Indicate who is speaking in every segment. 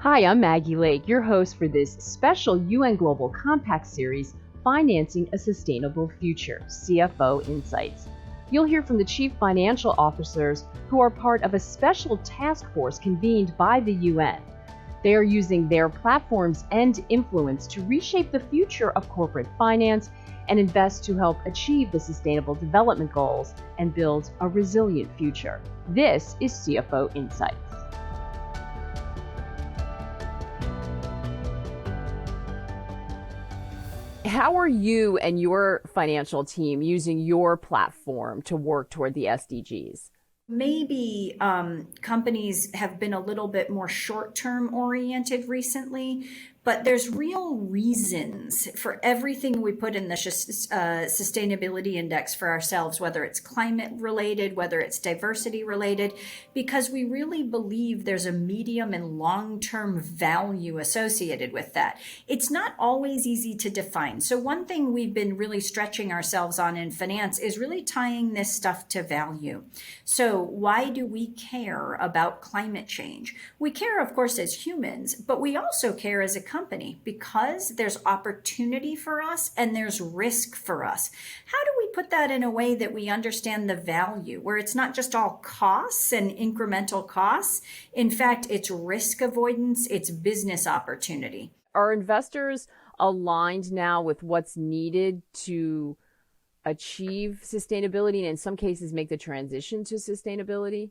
Speaker 1: Hi, I'm Maggie Lake, your host for this special UN Global Compact series, Financing a Sustainable Future, CFO Insights. You'll hear from the chief financial officers who are part of a special task force convened by the UN. They are using their platforms and influence to reshape the future of corporate finance and invest to help achieve the Sustainable Development Goals and build a resilient future. This is CFO Insights. How are you and your financial team using your platform to work toward the SDGs?
Speaker 2: Maybe companies have been a little bit more short-term oriented recently, but there's real reasons for everything we put in the sustainability index for ourselves, whether it's climate related, whether it's diversity related, because we really believe there's a medium and long-term value associated with that. It's not always easy to define. So one thing we've been really stretching ourselves on in finance is really tying this stuff to value. So why do we care about climate change? We care, of course, as humans, but we also care as a company because there's opportunity for us and there's risk for us. How do we put that in a way that we understand the value, where it's not just all costs and incremental costs? In fact, it's risk avoidance, it's business opportunity.
Speaker 1: Are investors aligned now with what's needed to achieve sustainability and in some cases make the transition to sustainability?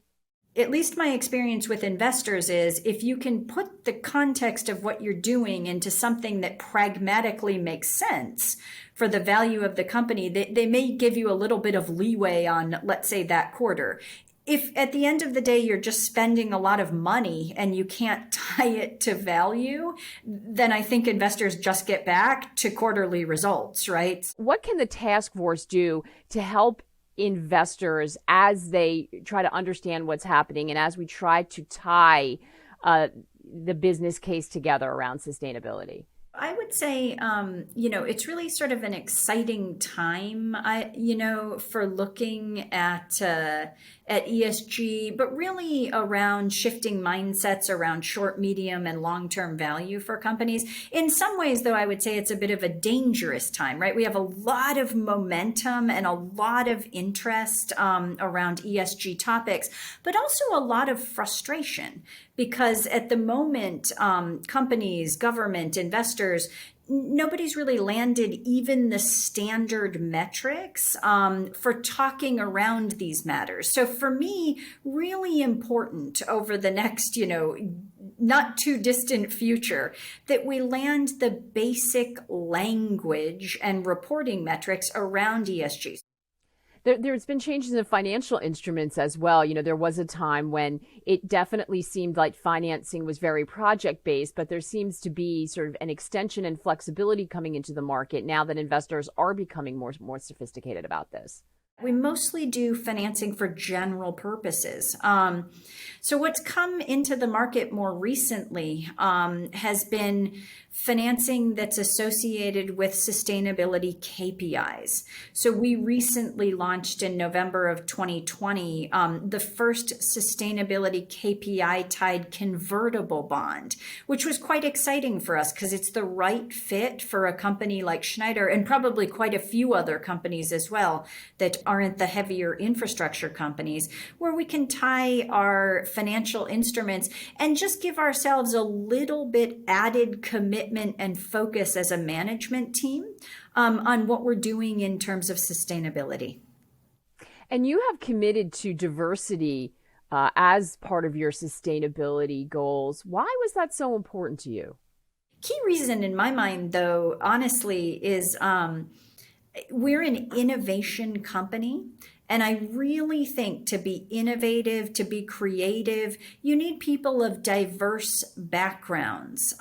Speaker 2: At least my experience with investors is if you can put the context of what you're doing into something that pragmatically makes sense for the value of the company, they may give you a little bit of leeway on, let's say, that quarter. If at the end of the day you're just spending a lot of money and you can't tie it to value, then I think investors just get back to quarterly results, right?
Speaker 1: What can the task force do to help investors as they try to understand what's happening and as we try to tie the business case together around sustainability?
Speaker 2: I would say, it's really sort of an exciting time, for looking at ESG, but really around shifting mindsets around short, medium, and long-term value for companies. In some ways, though, I would say it's a bit of a dangerous time, right? We have a lot of momentum and a lot of interest around ESG topics, but also a lot of frustration because at the moment, companies, government, investors, nobody's really landed even the standard metrics for talking around these matters. So for me, really important over the next, not too distant future, that we land the basic language and reporting metrics around ESG.
Speaker 1: There's been changes in financial instruments as well. There was a time when it definitely seemed like financing was very project-based, but there seems to be sort of an extension and flexibility coming into the market now that investors are becoming more sophisticated about this.
Speaker 2: We mostly do financing for general purposes. So what's come into the market more recently has been financing that's associated with sustainability KPIs. So we recently launched in November of 2020 the first sustainability KPI tied convertible bond, which was quite exciting for us because it's the right fit for a company like Schneider and probably quite a few other companies as well that aren't the heavier infrastructure companies, where we can tie our financial instruments and just give ourselves a little bit added commitment and focus as a management team on what we're doing in terms of sustainability.
Speaker 1: And you have committed to diversity as part of your sustainability goals. Why was that so important to you?
Speaker 2: Key reason in my mind, though, honestly, is we're an innovation company. And I really think to be innovative, to be creative, you need people of diverse backgrounds,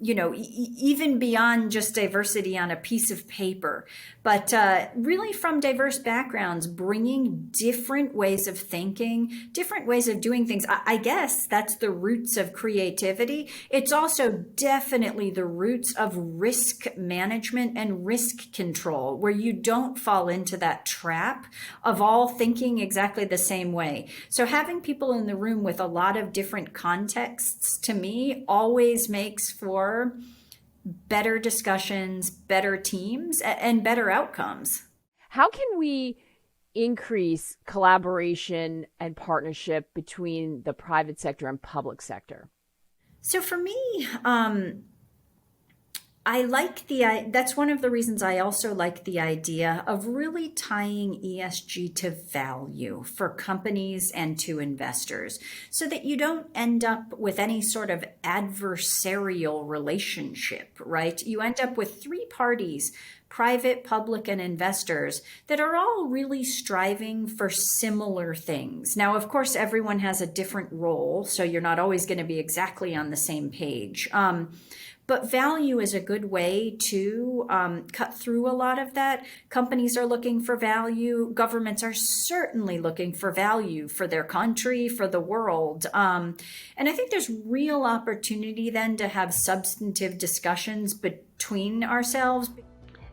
Speaker 2: even beyond just diversity on a piece of paper, but really from diverse backgrounds, bringing different ways of thinking, different ways of doing things. I guess that's the roots of creativity. It's also definitely the roots of risk management and risk control, where you don't fall into that trap of of all thinking exactly the same way. So having people in the room with a lot of different contexts, to me, always makes for better discussions, better teams, and better outcomes.
Speaker 1: How can we increase collaboration and partnership between the private sector and public sector?
Speaker 2: So for me, I like that's one of the reasons I also like the idea of really tying ESG to value for companies and to investors, so that you don't end up with any sort of adversarial relationship, right? You end up with three parties, private, public, and investors, that are all really striving for similar things. Now, of course, everyone has a different role, so you're not always going to be exactly on the same page. But value is a good way to cut through a lot of that. Companies are looking for value. Governments are certainly looking for value for their country, for the world. And I think there's real opportunity then to have substantive discussions between ourselves.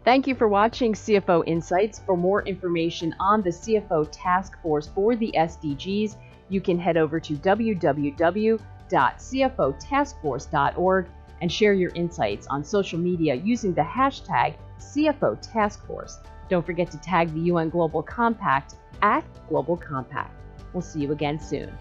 Speaker 1: Thank you for watching CFO Insights. For more information on the CFO Task Force for the SDGs, you can head over to www.cfotaskforce.org and share your insights on social media using the hashtag CFO Task Force. Don't forget to tag the UN Global Compact @Global Compact. We'll see you again soon.